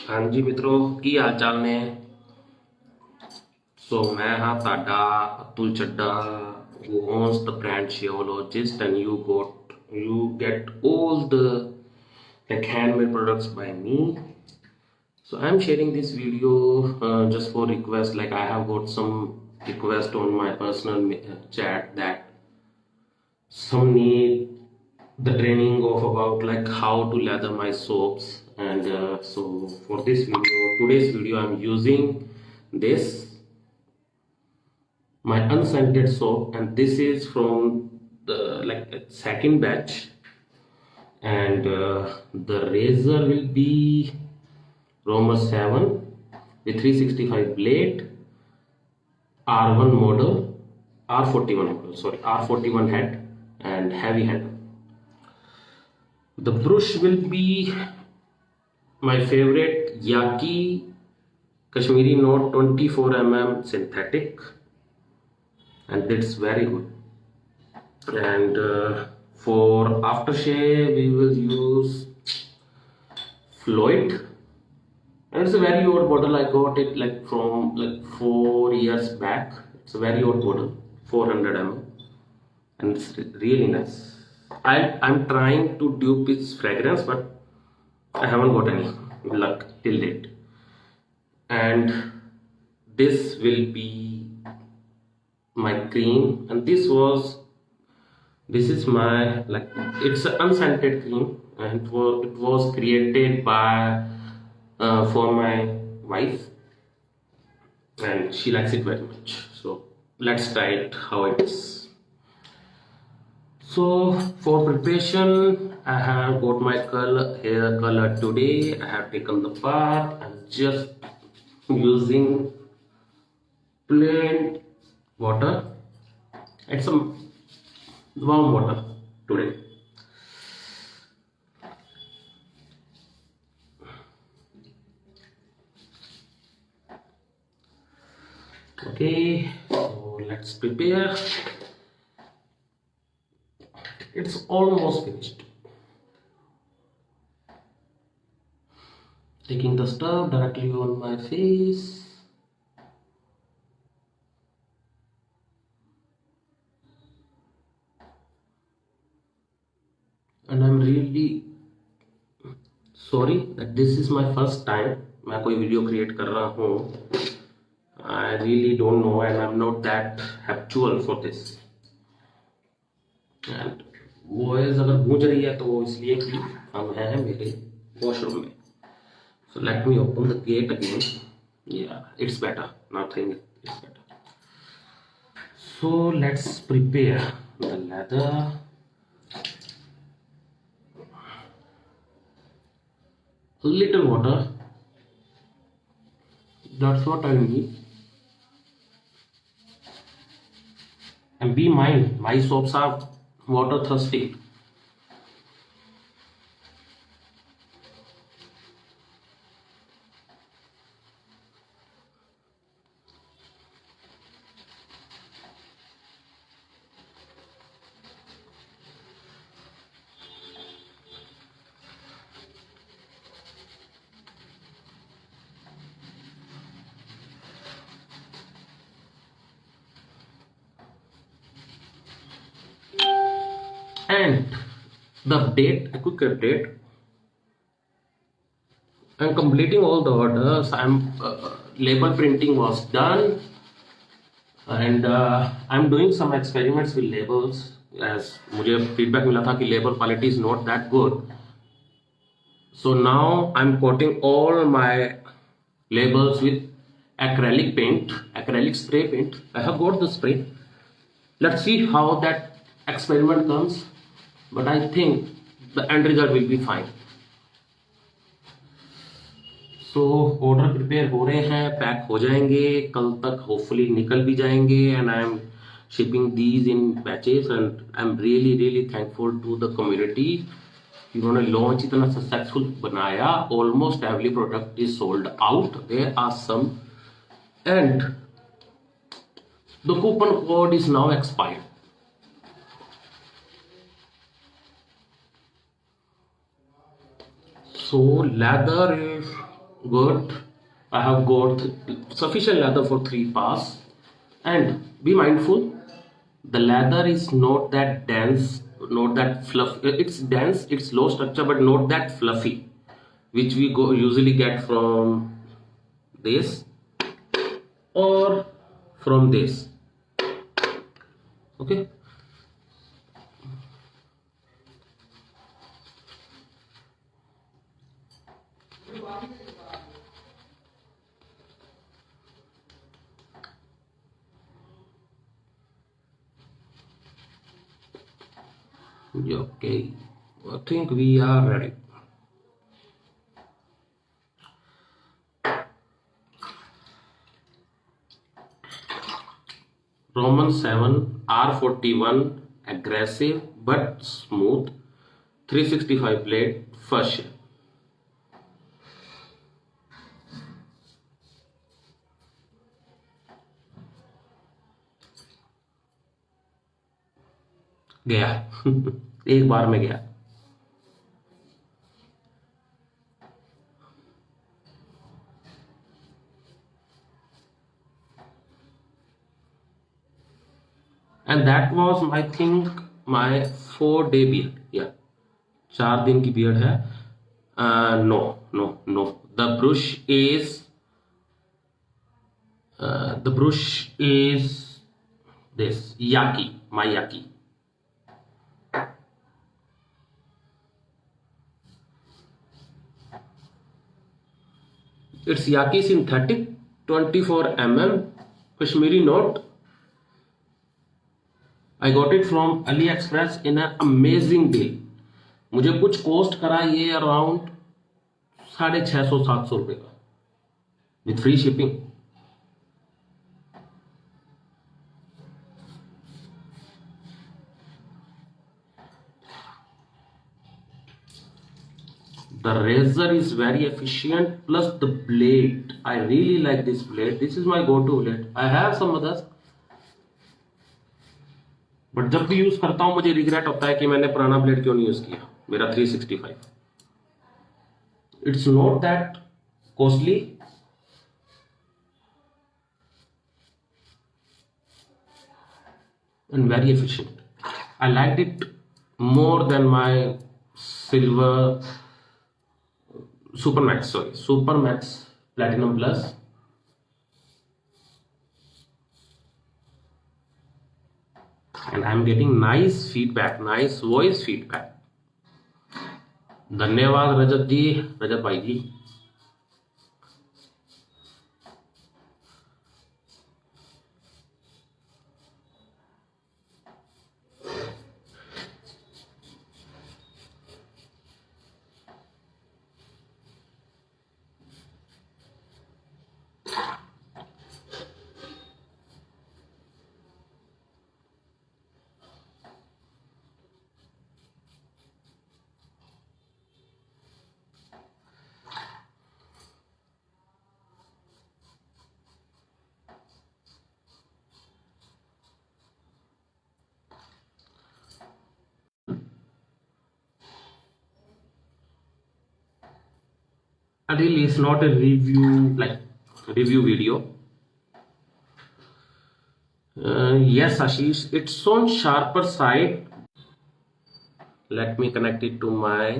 हाँ जी मित्रों, की हाल चाल ने। मैं हाँ ताडा अतुल चड्डा, who owns the brand Sheologist, and you get all the like handmade products by me. So I'm sharing this video just for request. Like I have got some request on my personal chat that some need the training of about like how to lather my soaps, and so for this video, today's video, I'm using this my unscented soap, and this is from the like second batch, and the razor will be Romer 7 with 365 blade, R1 model, R41 model, sorry, R41 head and heavy handle. The brush will be my favorite Yaki Kashmiri Note 24 synthetic, and it's very good. And for aftershave, we will use Floyd, and it's a very old bottle. I got it like from like 4 years back. It's a very old bottle, 400 ml, and it's really nice. I'm trying to dupe its fragrance, but I haven't got any luck till date. And this will be my cream, and this is my like it's an unscented cream, and it was created by for my wife, and she likes it very much. So let's try it how it is. So for preparation, I have got my hair color today. I have taken the bath and just using plain water. It's some warm water today. Okay, so let's prepare. It's almost finished. Taking the stuff directly on my face. And I'm really sorry that this is my first time मैं कोई video create कर रहा हूँ. I really don't know, and I'm not that habitual for this. And voice अगर गूंज रही है तो वो इसलिए कि हम हैं मेरे वॉशरूम में. So let me open the gate again. Yeah, it's better. Nothing. It's better. So let's prepare the leather. A little water. That's what I need. And be mind, my soaps are water thirsty. And the update, a quick update. I'm completing all the orders. Label printing was done, and I'm doing some experiments with labels. As मुझे feedback मिला था कि label quality is not that good. So now I'm coating all my labels with acrylic paint, acrylic spray paint. I have got the spray. Let's see how that experiment comes, but I think the end result will be fine. So order prepare हो रहे हैं, pack हो जाएंगे कल तक, hopefully निकल भी जाएंगे, and I am shipping these in batches, and I'm really thankful to the community. इन्होंने लॉन्च इतना सक्सेसफुल बनाया. Almost every product is sold out. There are some, and the coupon code is now expired. So leather is good. I have got sufficient leather for 3 pass. And be mindful, the leather is not that dense, not that fluff. It's dense, it's low structure, but not that fluffy, which we usually get from this or from this. Okay. Okay, I think we are ready. Roman 7 R41, aggressive but smooth, 365 blade, first share. गया एक बार में गया. And that was I think my 4-day beard. Yeah, 4 दिन की beard है. No. The brush is this Yaki, my Yaki. It's Yaki synthetic 24 mm Kashmiri note. I got it from AliExpress in an amazing deal. मुझे कुछ cost करा ये around 650-700 रुपये का with free shipping. The razor is very efficient, plus the blade. I really like this blade. This is my go-to blade. I have some others, but जब भी use करता हूं मुझे रिग्रेट होता है कि मैंने पुराना ब्लेड क्यों नहीं यूज किया. मेरा 365. It's not that costly. And very efficient. I liked it more than my silver Supermax Platinum Plus. And I'm getting nice feedback, nice voice feedback. धन्यवाद रजत भाई जी. Really, it's not a review video. Yes, Ashish, it's on sharper side. Let me connect it to my.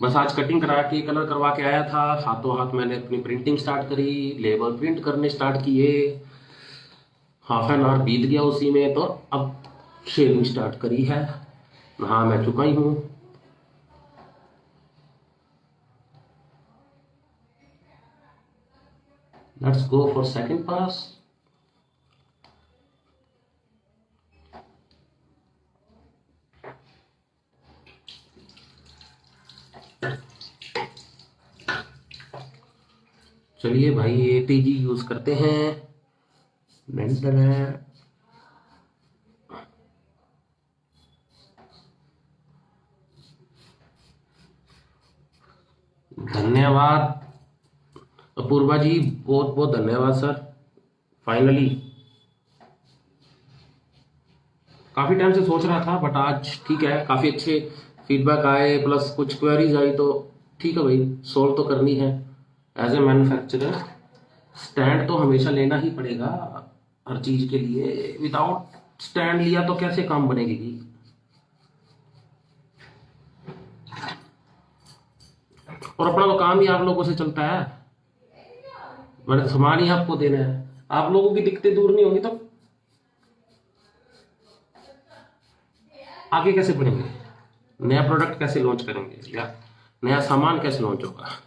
बस आज cutting करा के colour करवा के आया था. हाथों हाथ मैंने अपनी प्रिंटिंग स्टार्ट करी, लेबल प्रिंट करने स्टार्ट किए. हाफ एन आवर बीत गया उसी में, तो अब शेविंग स्टार्ट करी है. नहा मैं चुका ही हूँ. Let's go for second pass. चलिए भाई ATG यूज करते हैं. मेंटल है. धन्यवाद अपूर्वा जी, बहुत बहुत धन्यवाद सर. फाइनली काफी टाइम से सोच रहा था, बट आज ठीक है. काफी अच्छे फीडबैक आए, प्लस कुछ क्वेरीज आई, तो ठीक है भाई, सोल्व तो करनी है। एज ए मैन्युफैक्चरर स्टैंड तो हमेशा लेना ही पड़ेगा हर चीज के लिए। विदाउट स्टैंड लिया तो कैसे काम बनेगी। और अपना तो काम ही आप लोगों से चलता है, बड़े सामान ही आपको देना है। आप लोगों की दिक्कतें दूर नहीं होंगी तो आगे कैसे बढ़ेंगे, नया प्रोडक्ट कैसे लॉन्च करेंगे या नया सामान कैसे लॉन्च होगा।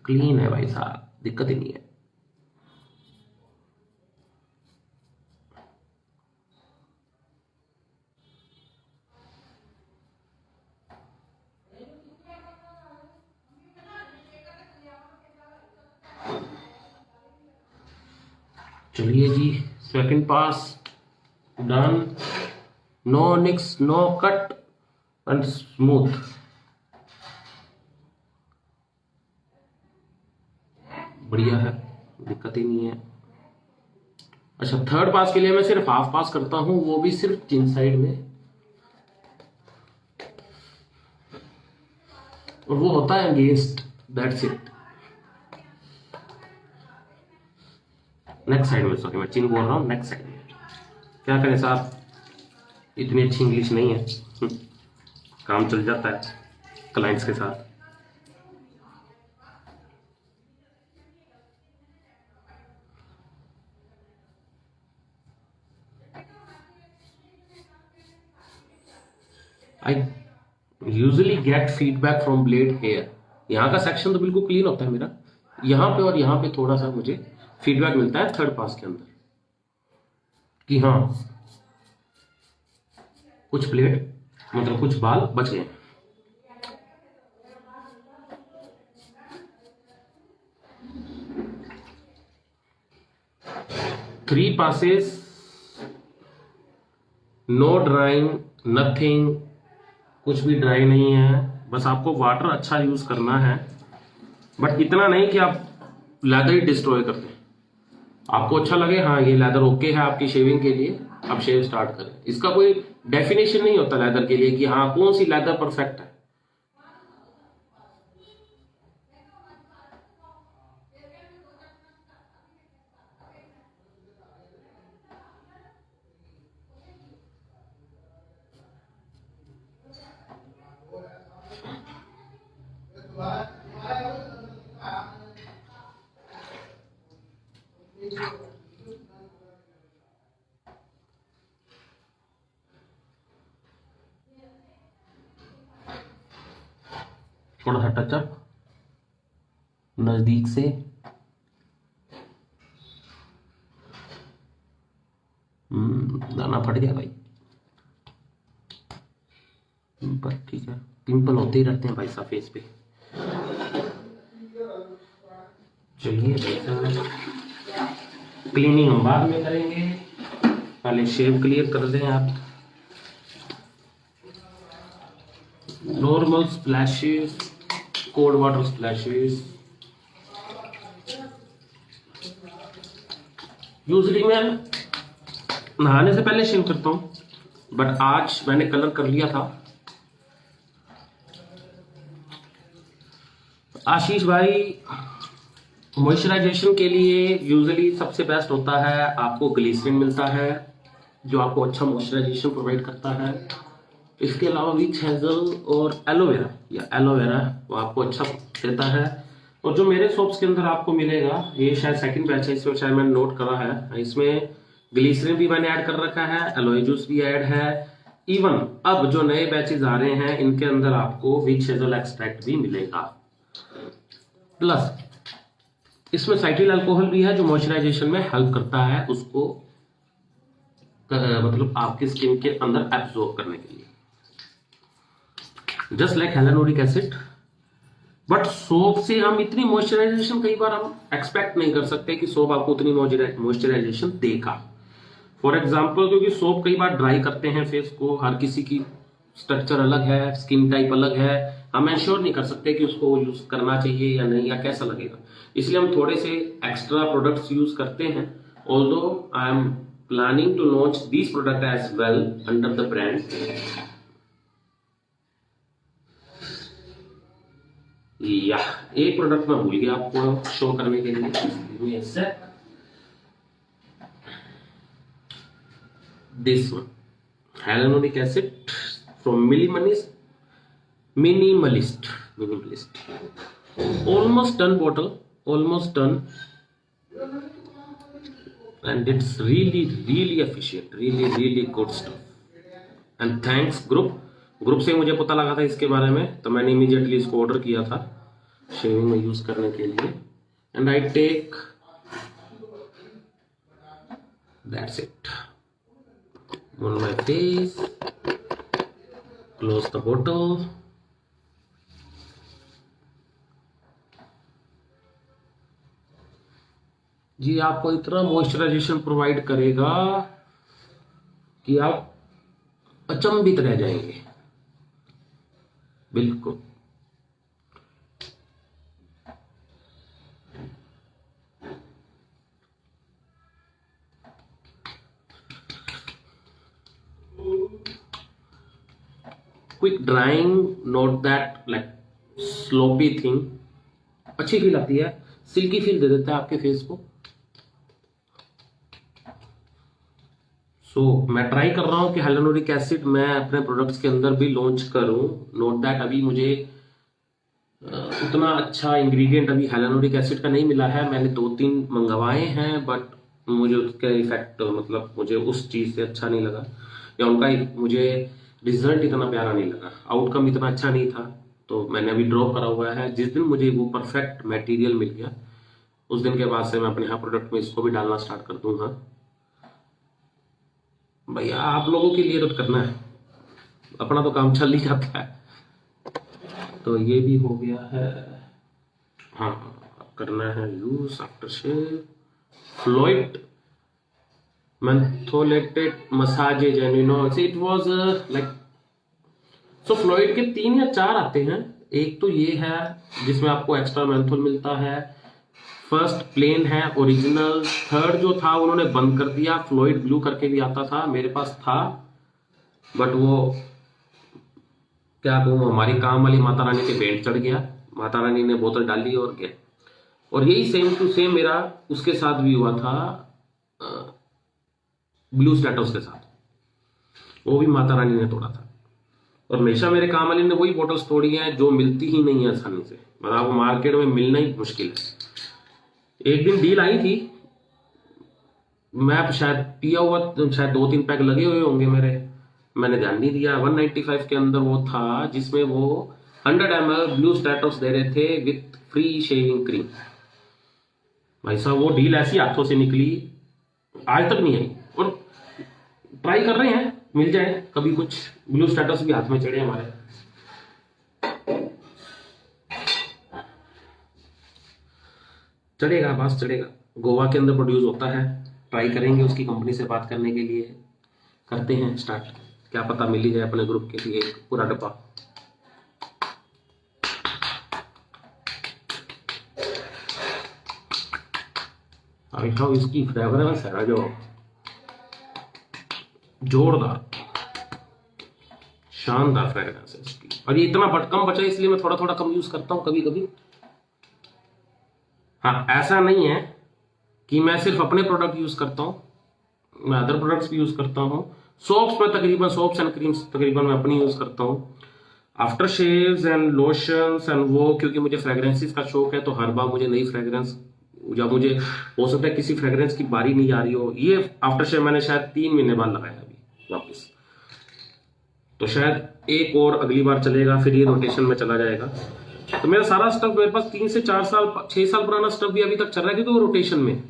क्लीन है भाई साहब, दिक्कत ही नहीं है। चलिए जी, second pass done. No nicks, no cut and smooth. बढ़िया है, दिक्कत ही नहीं है। अच्छा, थर्ड पास के लिए मैं सिर्फ हाफ पास करता हूं, वो भी सिर्फ चिन साइड में, और वो होता है against, that's it. Next side में, सॉरी मैं चिन बोल रहा हूँ, नेक्स्ट साइड में। क्या करें साहब, इतनी अच्छी इंग्लिश नहीं है। काम चल जाता है क्लाइंट्स के साथ। I usually get feedback from blade hair. यहाँ का सेक्शन तो बिल्कुल क्लीन होता है मेरा, यहाँ पे और यहाँ पे थोड़ा सा मुझे फीडबैक मिलता है थर्ड पास के अंदर कि हाँ कुछ ब्लेड मतलब कुछ बाल बच गए। Three passes, no drying, nothing, कुछ भी ड्राई नहीं है। बस आपको वाटर अच्छा यूज करना है, बट इतना नहीं कि आप लेदर ही डिस्ट्रॉय कर दें। आपको अच्छा लगे हाँ ये लेदर ओके है आपकी शेविंग के लिए, आप शेव स्टार्ट करें। इसका कोई डेफिनेशन नहीं होता लेदर के लिए कि हाँ कौन सी लेदर परफेक्ट है। थोड़ा सा टचअप नजदीक से, दाना फट गया भाई, पर ठीक है, पिंपल होते ही रहते हैं भाई साहब फेस पे। चलिए भाई साहब, क्लीनिंग हम बाद में करेंगे, पहले शेव क्लियर कर दें आप। Normal splashes, cold water splashes. Usually मैं नहाने से पहले शेव करता हूँ, बट आज मैंने कलर कर लिया था। आशीष भाई, मॉइस्चराइजेशन के लिए यूजुअली सबसे बेस्ट होता है, आपको ग्लिसरीन मिलता है जो आपको अच्छा मॉइस्चराइजेशन प्रोवाइड करता है। इसके अलावा विक्स हेजल और एलोवेरा वो आपको अच्छा देता है। और जो मेरे शॉप्स के अंदर आपको मिलेगा, ये शायद सेकंड बैच है, इसमें शायद मैंने नोट करा है, इसमें ग्लिसरीन भी मैंने ऐड कर रखा है, एलोए जूस भी ऐड है। इवन अब जो नए बैचेस आ रहे हैं इनके अंदर आपको विक्स हेजल एक्सट्रैक्ट भी मिलेगा। प्लस इसमें साइटिल अल्कोहल भी है जो मॉइस्चराइजेशन में हेल्प करता है उसको मतलब आपकी स्किन के अंदर एब्जॉर्ब करने के लिए। Just like hyaluronic acid, but soap से हम इतनी मॉइस्चराइजेशन कई बार हम एक्सपेक्ट नहीं कर सकते कि सोप आपको उतनी मॉइस्चराइजेशन देगा। फॉर एग्जाम्पल, क्योंकि सोप कई बार ड्राई करते हैं फेस को, हर किसी की स्ट्रक्चर अलग है, स्किन टाइप अलग है, हम एंश्योर नहीं कर सकते कि उसको यूज करना चाहिए या नहीं, या कैसा लगेगा। इसलिए हम थोड़े से एक्स्ट्रा प्रोडक्ट्स यूज करते हैं। Although I am planning to launch this product as well under the brand. या एक प्रोडक्ट मैं भूल गया आपको शो करने के लिए, this one, hyaluronic acid from minimalist, almost done bottle, almost done, and it's really efficient, really good stuff। and thanks group से मुझे पता लगा था इसके बारे में, तो मैंने इमीडिएटली इसको ऑर्डर किया था शेविंग में यूज करने के लिए। And I take that's it on my face, close the bottle, जी आपको इतना मॉइस्चराइजेशन प्रोवाइड करेगा कि आप अचंभित रह जाएंगे। बिल्कुल quick drawing, not that like sloppy thing, अच्छी फील आती है, सिल्की फील दे देता है आपके फेस को। मैं ट्राई कर रहा हूं कि hyaluronic एसिड मैं अपने प्रोडक्ट्स के अंदर भी लॉन्च करूं। नोट दैट अभी मुझे उतना अच्छा इंग्रेडिएंट अभी hyaluronic एसिड का नहीं मिला है। मैंने 2-3 मंगवाए हैं, बट मुझे उसका इफेक्ट मतलब मुझे उस चीज से अच्छा नहीं लगा, या उनका मुझे रिजल्ट इतना प्यारा नहीं लगा, आउटकम इतना अच्छा नहीं था, तो मैंने अभी ड्रॉप करा हुआ है। जिस दिन मुझे वो परफेक्ट मटेरियल मिल गया, उस दिन के बाद से मैं अपने हर प्रोडक्ट में इसको भी डालना स्टार्ट कर दूंगा। भैया आप लोगों के लिए तो करना है, अपना तो काम चल ही जाता है। तो ये भी हो गया है। हाँ, करना है use after shave fluid mentholated massages, and you know it was like so fluid के 3 या 4 आते हैं। एक तो ये है जिसमें आपको एक्स्ट्रा मेंथोल मिलता है, फर्स्ट प्लेन है ओरिजिनल, थर्ड जो था उन्होंने बंद कर दिया, फ्लोइड ब्लू करके भी आता था, मेरे पास था, बट वो क्या कहूँ, हमारी काम वाली माता रानी के पेट चढ़ गया, माता रानी ने बोतल डाली और क्या। और यही सेम टू सेम मेरा उसके साथ भी हुआ था, ब्लू स्टेटस के साथ, वो भी माता रानी ने तोड़ा था। और हमेशा मेरे काम वाली ने वही बॉटल्स तोड़ी हैं जो मिलती ही नहीं है आसानी से, मतलब मार्केट में मिलना ही मुश्किल है। एक दिन डील आई थी, मैं शायद पिया हुआ, शायद 2-3 पैक लगे हुए होंगे मेरे, मैंने ध्यान नहीं दिया। 195 के अंदर वो था, जिसमें वो 100 ml ब्लू स्टेटस दे रहे थे विथ फ्री शेविंग क्रीम। भाई साहब वो डील ऐसी हाथों से निकली, आज तक नहीं आई। और ट्राई कर रहे हैं मिल जाए कभी कुछ, ब्लू स्टेटस भी हाथ में चढ़े हमारे। चलेगा, बस चलेगा, गोवा के अंदर प्रोड्यूस होता है, ट्राई करेंगे उसकी कंपनी से बात करने के लिए, करते हैं स्टार्ट, क्या पता मिल ही जाए अपने ग्रुप के लिए पूरा डब्बा। अभी तो इसकी फ्रेगरेंस है जो जोरदार, शानदार फ्रेगरेंस है इसकी। और ये इतना कम बचा है इसलिए मैं थोड़ा थोड़ा कम यूज करता हूँ कभी कभी। हाँ, ऐसा नहीं है कि मैं सिर्फ अपने प्रोडक्ट यूज करता हूँ, मैं अदर प्रोडक्ट्स भी यूज करता हूँ। सोप्स में तकरीबन, सोप्स एंड क्रीम्स तकरीबन मैं अपनी यूज करता हूँ। After shaves and lotions and वो, क्योंकि मुझे फ्रेग्रेंसेस का शौक है, तो हर बार मुझे नई फ्रेग्रेंस, जब मुझे हो सकता है किसी फ्रेग्रेंस की बारी नहीं आ रही हो, ये आफ्टर शेव मैंने शायद 3 महीने बाद लगाया अभी वापस, तो शायद एक और अगली बार चलेगा, फिर ये रोटेशन में चला जाएगा। तो मेरा सारा स्टफ, मेरे पास 3 से 4 साल 6 साल पुराना स्टफ भी अभी तक चल रहा है, क्योंकि वो रोटेशन में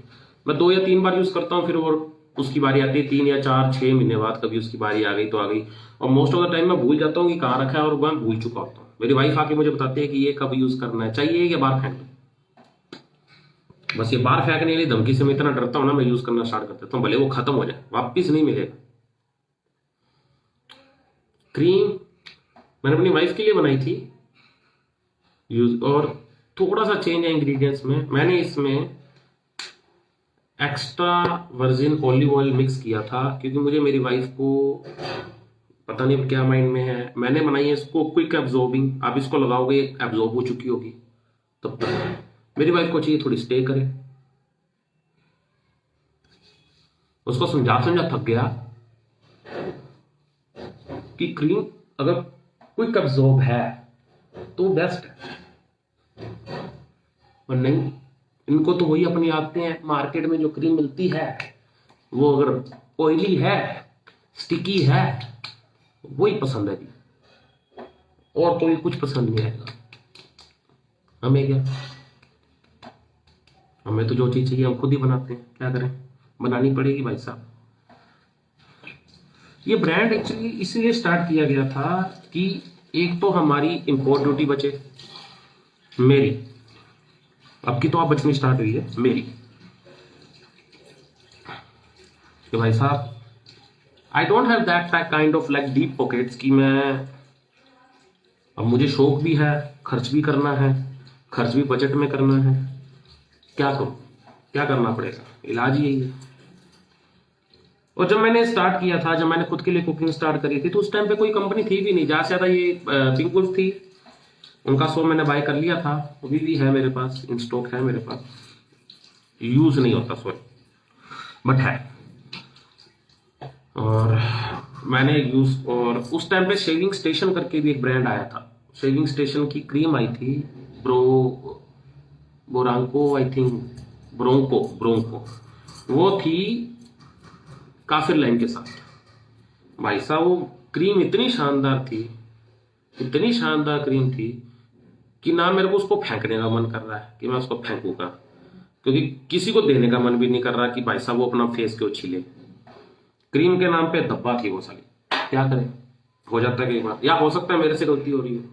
मैं 2 या 3 बार यूज करता हूँ, फिर वो उसकी बारी आती है 3 या 4-6 महीने बाद, कभी उसकी बारी आ गई तो आ गई। और मोस्ट ऑफ द टाइम मैं भूल जाता हूँ कि कहाँ रखा है, और मैं भूल चुका होता हूँ। मेरी वाइफ आके मुझे बताती है कि ये कब यूज करना है, चाहिए या बाहर फेंक दो। बस ये बाहर फेंकने वाली धमकी से मैं इतना डरता हूं ना, मैं यूज करना स्टार्ट कर देता हूं, भले वो खत्म हो जाए, वापिस नहीं मिलेगा। क्रीम मैंने अपनी वाइफ के लिए बनाई थी यूज, और थोड़ा सा चेंज है इंग्रेडिएंट्स में। मैंने इसमें extra virgin olive oil mix किया था, क्योंकि मुझे मेरी वाइफ को पता नहीं क्या माइंड में है, मैंने बनाई है इसको क्विक एब्जॉर्बिंग। आप इसको लगाओगे एब्जॉर्ब हो चुकी होगी, तब तक मेरी वाइफ को चाहिए थोड़ी स्टे करे। उसको समझा समझा थक गया कि क्रीम अगर क्विक एब्जॉर्ब है तो बेस्ट है, और नहीं, इनको तो वही अपनी आदतें हैं। मार्केट में जो क्रीम मिलती है वो अगर ऑयली है, स्टिकी है, वही पसंद है जी, और कोई कुछ पसंद नहीं आएगा। हमें क्या, हमें तो जो चीज चाहिए हम खुद ही बनाते हैं, क्या करें, बनानी पड़ेगी भाई साहब। ये ब्रांड एक्चुअली इसलिए स्टार्ट किया गया था कि एक तो हमारी इंपोर्ट ड्यूटी बचे, मेरी, अब की तो आप बचनी स्टार्ट हुई है मेरी, कि भाई साहब I don't have that kind of like deep pockets कि मैं, अब मुझे शौक भी है, खर्च भी करना है, खर्च भी बजट में करना है, क्या करूं, क्या करना पड़ेगा, इलाज यही है। और जब मैंने स्टार्ट किया था, जब मैंने खुद के लिए कुकिंग स्टार्ट करी थी, तो उस टाइम पे कोई कंपनी थी भी नहीं, ज्यादा से ज्यादा ये पिंक वुल्फ थी, उनका शो मैंने बाय कर लिया था, अभी भी है मेरे पास, इन स्टॉक है मेरे पास, यूज नहीं होता सॉरी, बट है। और मैंने यूज, और उस टाइम पे शेविंग स्टेशन करके भी एक ब्रांड आया था, शेविंग स्टेशन की क्रीम आई थी, बोरांको आई थिंक, ब्रोंको, वो थी काफिर लाइन के साथ। भाई साहब वो क्रीम इतनी शानदार थी, इतनी शानदार क्रीम थी कि ना मेरे को उसको फेंकने का मन कर रहा है कि मैं उसको फेंकूंगा, क्योंकि किसी को देने का मन भी नहीं कर रहा कि भाई साहब वो अपना फेस क्यों छीले। क्रीम के नाम पे धब्बा थी वो साली, क्या करें, हो जाता है कई बार, या हो सकता है मेरे से गलती हो रही हो।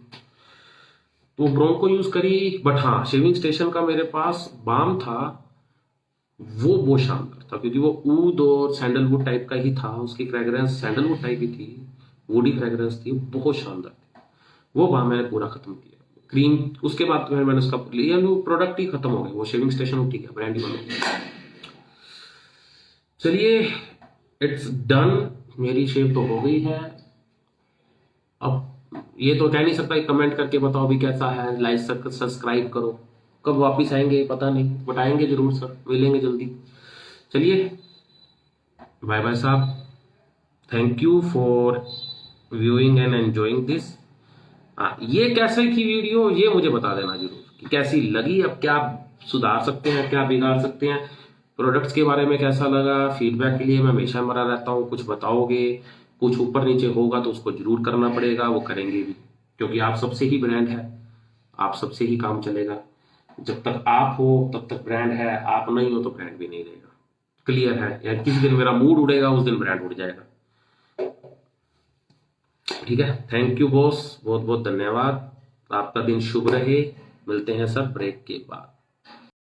तो ब्रोंको यूज करी, बट हाँ शेविंग स्टेशन का मेरे पास बाम था, वो बहुत शानदार था, क्योंकि वो ऊद और सैंडलवुड टाइप का ही था, उसकी फ्रेग्रेंस सैंडलवुड टाइप ही थी, वुडी फ्रेग्रेंस थी, बहुत शानदार थी। वो बाम मैंने पूरा खत्म किया क्रीम, उसके बाद तो मैंने उसका लिया, वो प्रोडक्ट ही खत्म हो गया, वो शेविंग स्टेशन उठ गया, ब्रांड ही बन गया। चलिए इट्स डन, मेरी शेव तो हो गई है। अब ये तो कह नहीं सकता कि कमेंट करके बताओ भी कैसा है, लाइक सब्सक्राइब करो, कब वापिस आएंगे पता नहीं, बट आएंगे जरूर सर, मिलेंगे जल्दी। चलिए बाय बाय साहब, thank you for viewing and enjoying this. ये कैसे की वीडियो, ये मुझे बता देना जरूर कि कैसी लगी, अब क्या सुधार सकते हैं, क्या बिगाड़ सकते हैं, प्रोडक्ट्स के बारे में कैसा लगा, फीडबैक के लिए मैं हमेशा मरा रहता हूँ, कुछ बताओगे, कुछ ऊपर नीचे होगा तो उसको जरूर करना पड़ेगा, वो करेंगे भी, क्योंकि आप सबसे ही ब्रांड है, आप सबसे ही काम चलेगा। जब तक आप हो तब तक ब्रांड है, आप नहीं हो तो ब्रांड भी नहीं रहेगा, क्लियर है। या किसी दिन मेरा मूड उड़ेगा, उस दिन ब्रांड उड़ जाएगा, ठीक है। थैंक यू बॉस, बहुत बहुत धन्यवाद, आपका दिन शुभ रहे, मिलते हैं सर ब्रेक के बाद।